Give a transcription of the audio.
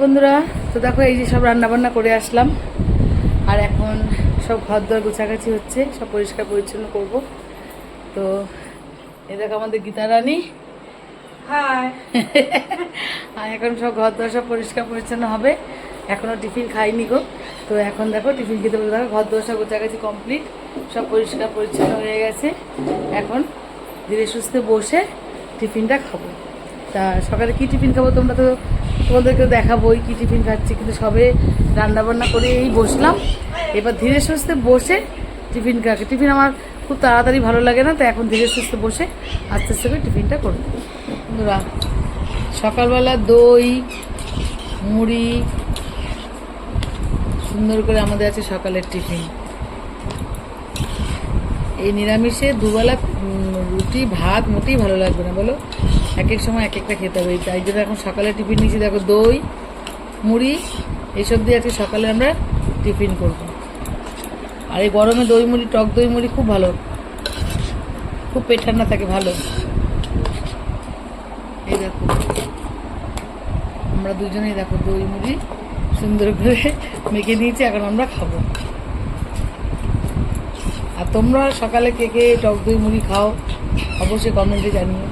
বন্ধুরা, তো দেখো এই যে সব রান্না বান্না করে আসলাম। আর এখন সব ঘর দর গোছাগাছি হচ্ছে, সব পরিষ্কার পরিচ্ছন্ন করব। তো এই দেখো আমাদের গীতা রানী, হাই। আর এখন সব ঘর দর সব পরিষ্কার পরিচ্ছন্ন হবে। এখনও টিফিন খাইনি গো। তো এখন দেখো টিফিন খেতে বলে দেখো ঘর দর সব গোছাগাছি কমপ্লিট, সব পরিষ্কার পরিচ্ছন্ন হয়ে গেছে। এখন ধীরে সুস্থে বসে টিফিনটা খাবো। তা সকালে কী টিফিন খাবো তোমরা তো তোমাদেরকে দেখাবোই কী টিফিন খাচ্ছি, কিন্তু সবে রান্নাবান্না করে এই বসলাম। এবার ধীরে সুস্থে বসে টিফিন খাকে। টিফিন আমার খুব তাড়াতাড়ি ভালো লাগে না, তো এখন ধীরে সুস্থে বসে আস্তে আস্তে করে টিফিনটা করবো। বন্ধুরা, সকালবেলা দই মুড়ি সুন্দর করে আমাদের আছে সকালের টিফিন। এই নিরামিষে দুবেলা রুটি ভাত মোটেই ভালো লাগবে না, বলো। এক এক সময় এক একটা খেতে হবে। তাই জন্য এখন সকালে টিফিন নিয়েছি, দেখো দই মুড়ি এইসব দিয়ে আজকে সকালে আমরা টিফিন করব। আর এই গরমে দই মুড়ি, টক দই মুড়ি খুব ভালো, খুব পেট ঠান্ডা থাকে, ভালো। এই দেখো আমরা দুজনেই দেখো দই মুড়ি সুন্দর করে মেখে নিয়েছি, এখন আমরা খাবো। আর তোমরা সকালে কে কে টক দই মুড়ি খাও অবশ্যই কমেন্টে জানিও।